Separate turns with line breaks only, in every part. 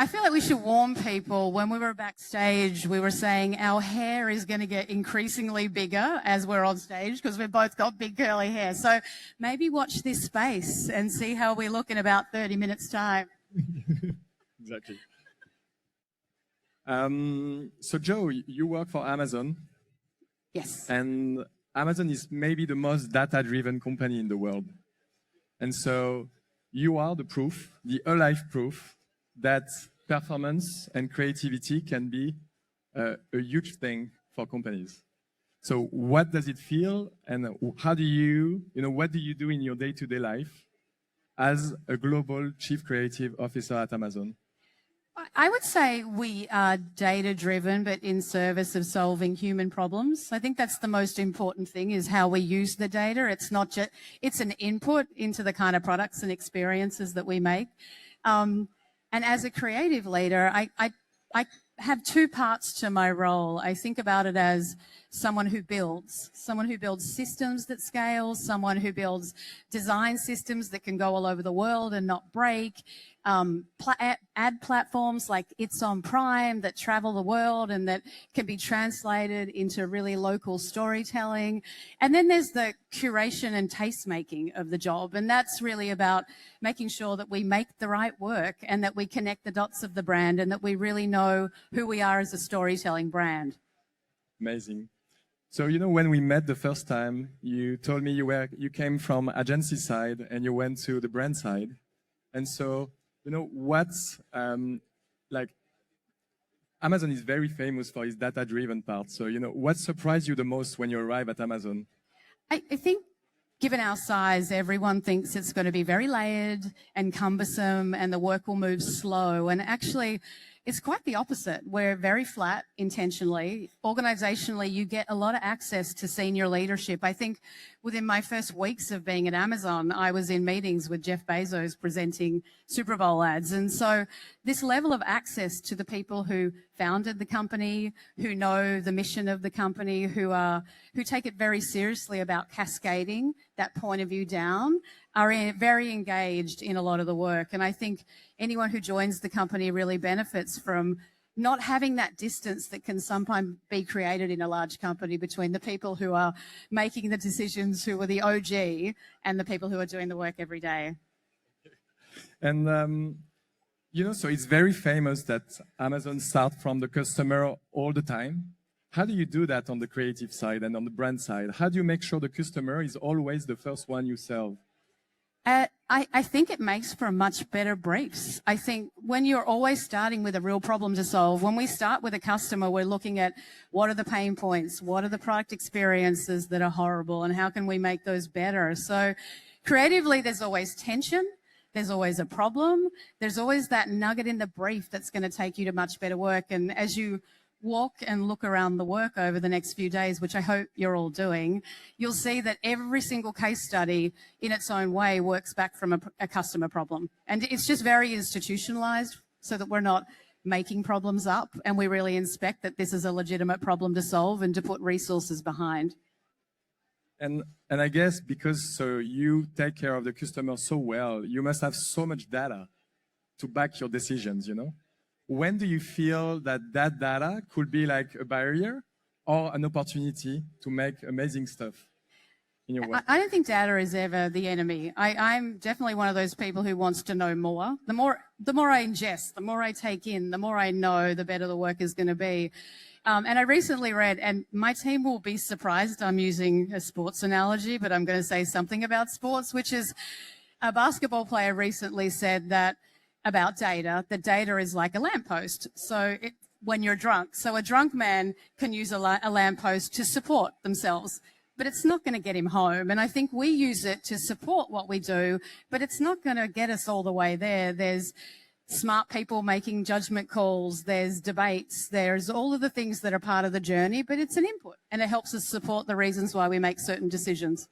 I feel like we should warn people. When we were backstage, we were saying our hair is going to get increasingly bigger as we're on stage because we've both got big curly hair. So maybe watch this space and see how we look in about 30 minutes' time.
Exactly. So Joe, you work for Amazon.
Yes.
And Amazon is maybe the most data-driven company in the world. And so you are the proof, the alive proof, that performance and creativity can be a huge thing for companies. So what does it feel, and how do you what do you do in your day-to-day life as a global chief creative officer at Amazon?
I would say we are data-driven, but in service of solving human problems. I think that's the most important thing, is how we use the data. It's not just, it's an input into the kind of products and experiences that we make. And as a creative leader, I have two parts to my role. I think about it as someone who builds systems that scale, someone who builds design systems that can go all over the world and not break, ad platforms like It's on Prime that travel the world and that can be translated into really local storytelling. And then there's the curation and taste making of the job. And that's really about making sure that we make the right work and that we connect the dots of the brand and that we really know who we are as a storytelling brand.
Amazing. So, when we met the first time, you told me you came from agency side and you went to the brand side. And so, what's Amazon is very famous for its data-driven part. So, what surprised you the most when you arrive at Amazon?
I think given our size, everyone thinks it's going to be very layered and cumbersome and the work will move slow. And actually, it's quite the opposite. We're very flat intentionally. Organizationally, you get a lot of access to senior leadership. I think within my first weeks of being at Amazon, I was in meetings with Jeff Bezos presenting Super Bowl ads. And so this level of access to the people who founded the company, who know the mission of the company, who take it very seriously about cascading that point of view down, are very engaged in a lot of the work. And I think anyone who joins the company really benefits from not having that distance that can sometimes be created in a large company between the people who are making the decisions, who are the OG, and the people who are doing the work every day.
And, so it's very famous that Amazon starts from the customer all the time. How do you do that on the creative side and on the brand side? How do you make sure the customer is always the first one you serve?
I think it makes for much better briefs. I think when you're always starting with a real problem to solve, when we start with a customer, we're looking at what are the pain points, what are the product experiences that are horrible, and how can we make those better? So creatively, there's always tension. There's always a problem. There's always that nugget in the brief that's going to take you to much better work. And as you walk and look around the work over the next few days, which I hope you're all doing, you'll see that every single case study in its own way works back from a customer problem. And it's just very institutionalized so that we're not making problems up and we really inspect that this is a legitimate problem to solve and to put resources behind.
And I guess because you take care of the customer so well, you must have so much data to back your decisions, When do you feel that data could be like a barrier or an opportunity to make amazing stuff in your work?
I don't think data is ever the enemy. I'm definitely one of those people who wants to know more. The more I ingest, the more I take in, the more I know, the better the work is going to be. And I recently read, and my team will be surprised I'm using a sports analogy, but I'm going to say something about sports, which is a basketball player recently said that about data, that data is like a lamppost. So when you're drunk, so a drunk man can use a lamppost to support themselves, but it's not going to get him home. And I think we use it to support what we do, but it's not going to get us all the way there. There's smart people making judgment calls, there's debates, there's all of the things that are part of the journey, but it's an input and it helps us support the reasons why we make certain decisions.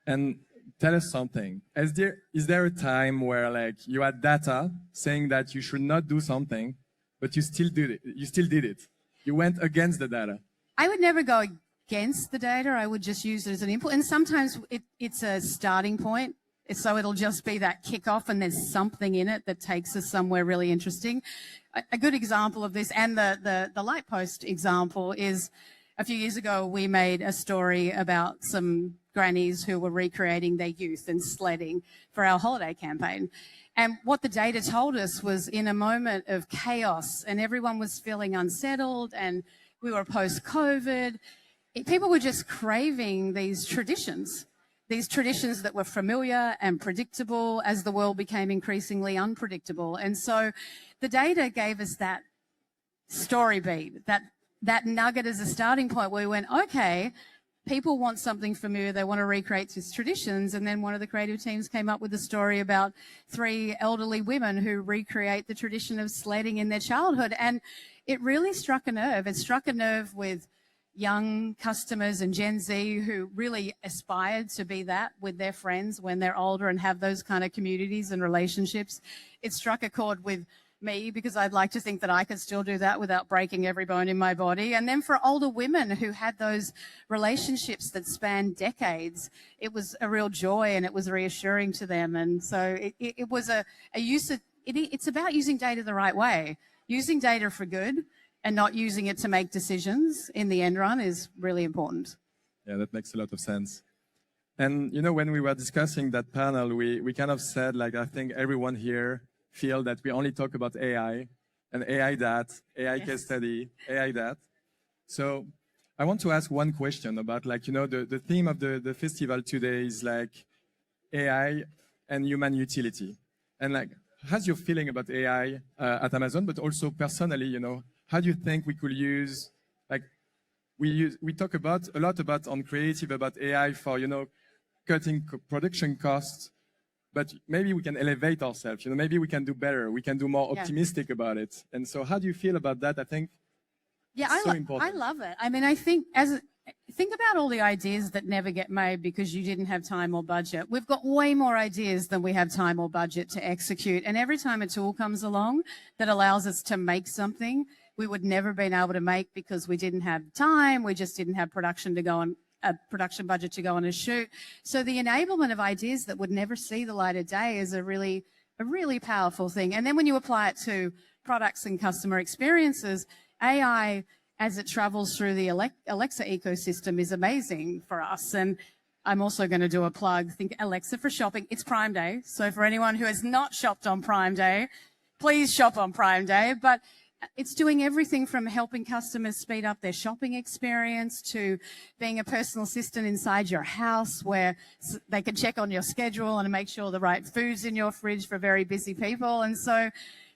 And tell us something. Is there a time where you had data saying that you should not do something, but you still did it? You still did it. You went against the data.
I would never go against the data. I would just use it as an input. And sometimes it's a starting point. So it'll just be that kickoff and there's something in it that takes us somewhere really interesting. A good example of this, and the light post example, is a few years ago we made a story about some grannies who were recreating their youth and sledding for our holiday campaign. And what the data told us was, in a moment of chaos and everyone was feeling unsettled and we were post-COVID, people were just craving these traditions that were familiar and predictable as the world became increasingly unpredictable. And so the data gave us that story beat, that nugget as a starting point where we went, okay, people want something familiar, they want to recreate these traditions. And then one of the creative teams came up with a story about 3 elderly women who recreate the tradition of sledding in their childhood. And it really struck a nerve. It struck a nerve with young customers and Gen Z who really aspired to be that with their friends when they're older and have those kind of communities and relationships. It struck a chord with me because I'd like to think that I could still do that without breaking every bone in my body. And then for older women who had those relationships that spanned decades, it was a real joy and it was reassuring to them. And so it was a use of, it's about using data the right way. Using data for good and not using it to make decisions in the end run is really important.
Yeah, that makes a lot of sense. And, you know, when we were discussing that panel, we kind of said, like, I think everyone here feel that we only talk about AI and AI that, AI
Yes.
case study, AI that. So I want to ask one question about, like, you know, the theme of the festival today is like AI and human utility. And like, how's your feeling about AI at Amazon, but also personally, you know, how do you think we could use, like, we talk about a lot about on creative about AI for, you know, cutting production costs, but maybe we can elevate ourselves, you know, maybe we can do better, we can do more optimistic about it. And so how do you feel about that? I think it's so important.
I love it. I mean, I think think about all the ideas that never get made because you didn't have time or budget. We've got way more ideas than we have time or budget to execute. And every time a tool comes along that allows us to make something we would never been able to make because we didn't have time, we just didn't have production to go on, a production budget to go on a shoot. So the enablement of ideas that would never see the light of day is a really powerful thing. And then when you apply it to products and customer experiences, AI, as it travels through the Alexa ecosystem, is amazing for us. And I'm also going to do a plug. Think Alexa for shopping. It's Prime Day. So for anyone who has not shopped on Prime Day, please shop on Prime Day. But it's doing everything from helping customers speed up their shopping experience to being a personal assistant inside your house where they can check on your schedule and make sure the right food's in your fridge for very busy people. And so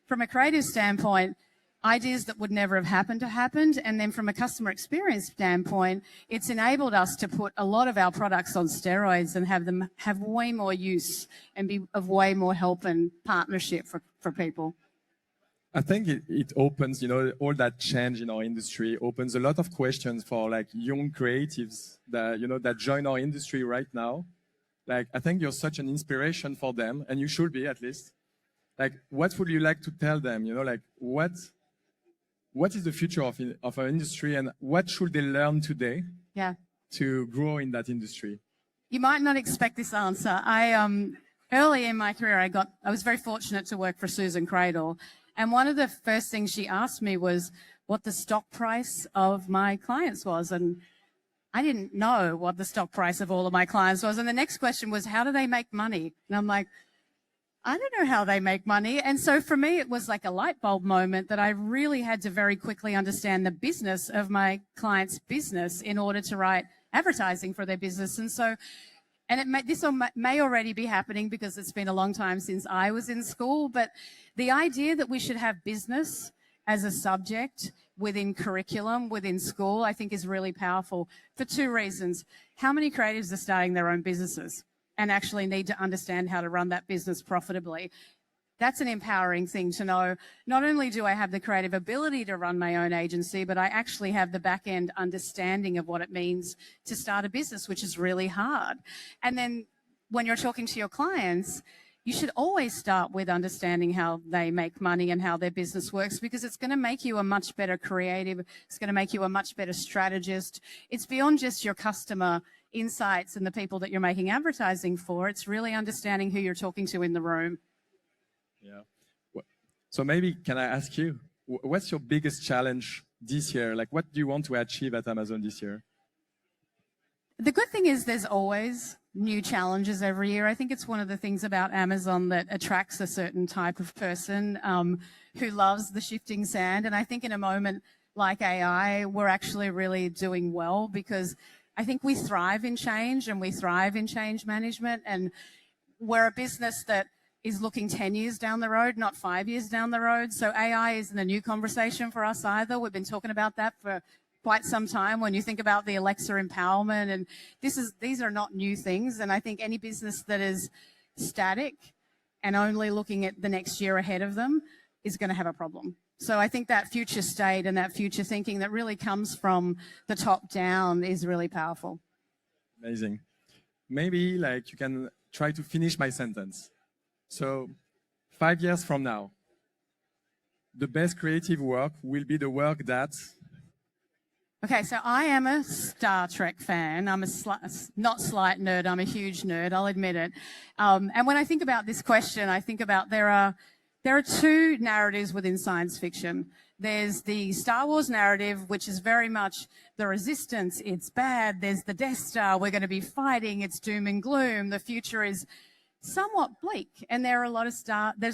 from a creative standpoint, ideas that would never have happened. And then from a customer experience standpoint, it's enabled us to put a lot of our products on steroids and have them have way more use and be of way more help and partnership for people.
I think it opens, you know, all that change in our industry opens a lot of questions for like young creatives that, you know, that join our industry right now. Like, I think you're such an inspiration for them, and you should be at least. Like, what would you like to tell them? You know, like what is the future of our industry, and what should they learn today to grow in that industry?
You might not expect this answer. Early in my career, I was very fortunate to work for Susan Cradle. And one of the first things she asked me was what the stock price of my clients was. And I didn't know what the stock price of all of my clients was. And the next question was, how do they make money? And I'm like, I don't know how they make money. And so for me, it was like a light bulb moment that I really had to very quickly understand the business of my client's business in order to write advertising for their business. And so, this may already be happening because it's been a long time since I was in school, but the idea that we should have business as a subject within curriculum, within school, I think is really powerful for 2 reasons. How many creatives are starting their own businesses and actually need to understand how to run that business profitably? That's an empowering thing to know. Not only do I have the creative ability to run my own agency, but I actually have the back-end understanding of what it means to start a business, which is really hard. And then when you're talking to your clients, you should always start with understanding how they make money and how their business works, because it's going to make you a much better creative. It's going to make you a much better strategist. It's beyond just your customer insights and the people that you're making advertising for. It's really understanding who you're talking to in the room.
Yeah. So maybe can I ask you, what's your biggest challenge this year? Like, what do you want to achieve at Amazon this year?
The good thing is there's always new challenges every year. I think it's one of the things about Amazon that attracts a certain type of person who loves the shifting sand. And I think in a moment like AI, we're actually really doing well because I think we thrive in change and we thrive in change management. And we're a business that is looking 10 years down the road, not 5 years down the road. So AI isn't a new conversation for us either. We've been talking about that for quite some time. When you think about the Alexa empowerment, and these are not new things. And I think any business that is static and only looking at the next year ahead of them is going to have a problem. So I think that future state and that future thinking that really comes from the top down is really powerful.
Amazing. Maybe like you can try to finish my sentence. So 5 years from now, the best creative work will be the work that...
Okay, so I am a Star Trek fan. I'm a not slight nerd, I'm a huge nerd, I'll admit it. And when I think about this question, I think about there are two narratives within science fiction. There's the Star Wars narrative, which is very much the resistance, it's bad, there's the Death Star, we're going to be fighting, it's doom and gloom, the future is somewhat bleak. And there's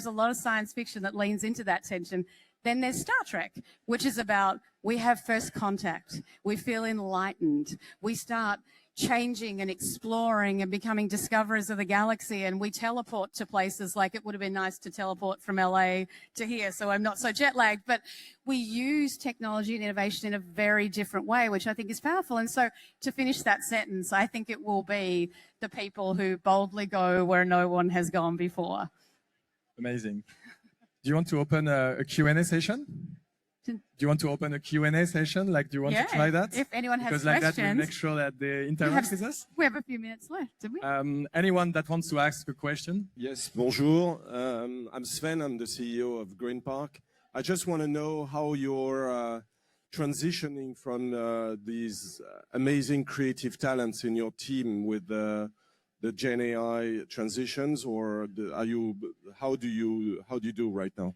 a lot of science fiction that leans into that tension. Then there's Star Trek, which is about we have first contact, we feel enlightened, we start changing and exploring and becoming discoverers of the galaxy, and we teleport to places. Like it would have been nice to teleport from LA to here, so I'm not so jet lagged, but we use technology and innovation in a very different way, which I think is powerful. And so to finish that sentence, I think it will be the people who boldly go where no one has gone before.
Amazing. Do you want to open a Q&A session? Do you want to open a Q&A session? Like, do you want to try that?
If anyone has
because
questions.
Because like that, we'll make sure that they interact with us.
We have a few minutes left, do we?
Anyone that wants to ask a question?
Yes, bonjour. I'm Sven, I'm the CEO of Grimbert. I just want to know how you're transitioning from these amazing creative talents in your team with the Gen AI transitions, or how do you do right now?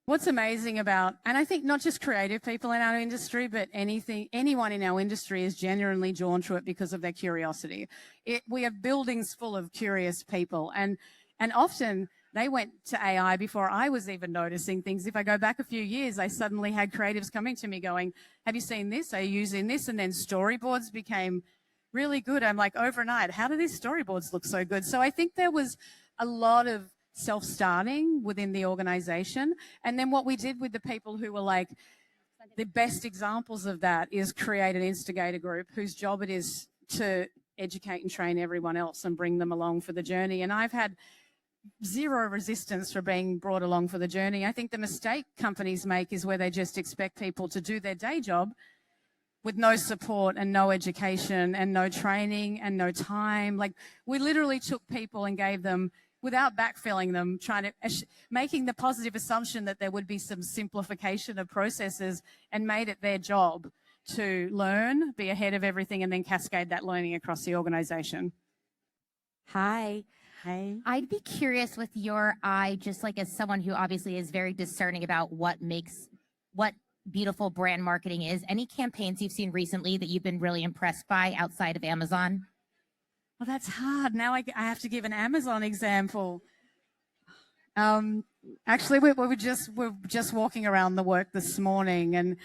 What's amazing about, and I think not just creative people in our industry, but anyone in our industry is genuinely drawn to it because of their curiosity. We have buildings full of curious people, and often they went to AI before I was even noticing things. If I go back a few years, I suddenly had creatives coming to me going, have you seen this? Are you using this? And then storyboards became really good. I'm like, overnight, how do these storyboards look so good? So I think there was a lot of self-starting within the organization. And then what we did with the people who were like, the best examples of that is create an instigator group whose job it is to educate and train everyone else and bring them along for the journey. And I've had zero resistance for being brought along for the journey. I think the mistake companies make is where they just expect people to do their day job with no support and no education and no training and no time. Like, we literally took people and gave them, without backfilling them, making the positive assumption that there would be some simplification of processes, and made it their job to learn, be ahead of everything, and then cascade that learning across the organization.
Hi.
Hey.
I'd be curious with your eye, just like as someone who obviously is very discerning about what beautiful brand marketing is. Any campaigns you've seen recently that you've been really impressed by outside of Amazon?
Well, that's hard. Now I have to give an Amazon example. Actually, we're just walking around the work this morning, and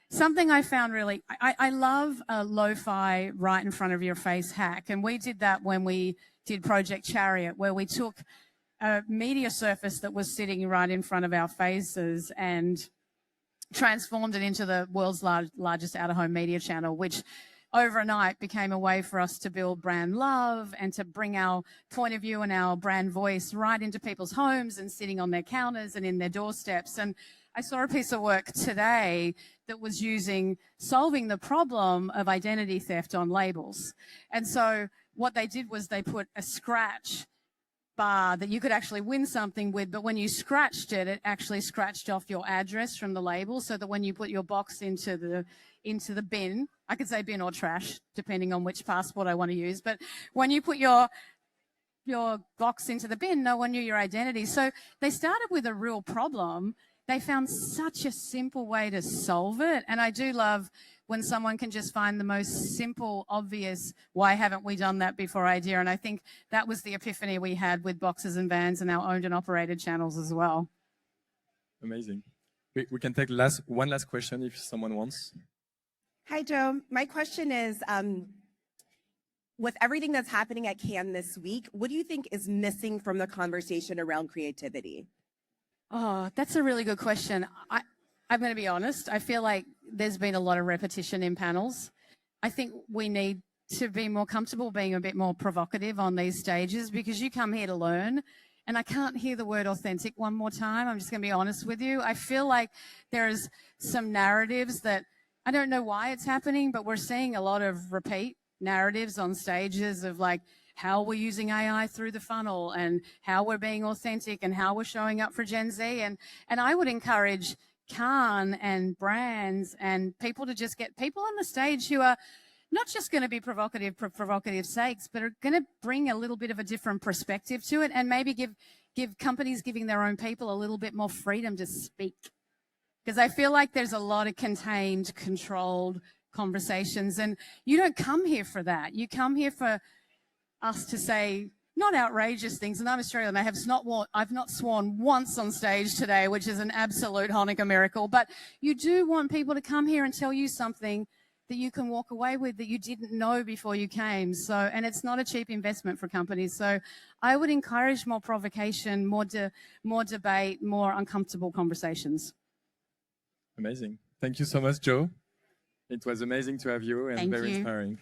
something I found really, I love a lo-fi right in front of your face hack. And we did that when we did Project Chariot, where we took a media surface that was sitting right in front of our faces and transformed it into the world's largest out-of-home media channel, which overnight became a way for us to build brand love and to bring our point of view and our brand voice right into people's homes and sitting on their counters and in their doorsteps. And I saw a piece of work today that was solving the problem of identity theft on labels. And so what they did was they put a scratch bar that you could actually win something with, but when you scratched it, it actually scratched off your address from the label, so that when you put your box into the bin, I could say bin or trash, depending on which passport I want to use, but when you put your box into the bin, no one knew your identity. So they started with a real problem. They found such a simple way to solve it. And I do love when someone can just find the most simple, obvious, why haven't we done that before idea. And I think that was the epiphany we had with boxes and vans and our owned and operated channels as well.
Amazing. We can take one last question if someone wants.
Hi, Joe. My question is, with everything that's happening at Cannes this week, what do you think is missing from the conversation around creativity?
Oh, that's a really good question. I'm going to be honest. I feel like there's been a lot of repetition in panels. I think we need to be more comfortable being a bit more provocative on these stages, because you come here to learn. And I can't hear the word authentic one more time. I'm just going to be honest with you. I feel like there's some narratives that I don't know why it's happening, but we're seeing a lot of repeat narratives on stages of like how we're using AI through the funnel and how we're being authentic and how we're showing up for Gen Z. And I would encourage Khan and brands and people to just get people on the stage who are not just going to be provocative for provocative sakes, but are going to bring a little bit of a different perspective to it, and maybe give companies giving their own people a little bit more freedom to speak. Because I feel like there's a lot of contained, controlled conversations, and you don't come here for that. You come here for us to say not outrageous things. And I'm Australian. I've not sworn once on stage today, which is an absolute Hanukkah miracle. But you do want people to come here and tell you something that you can walk away with that you didn't know before you came. So, and it's not a cheap investment for companies. So I would encourage more provocation, more debate, more uncomfortable conversations.
Amazing. Thank you so much, Joe. It was amazing to have you and
Thank
very
you.
inspiring.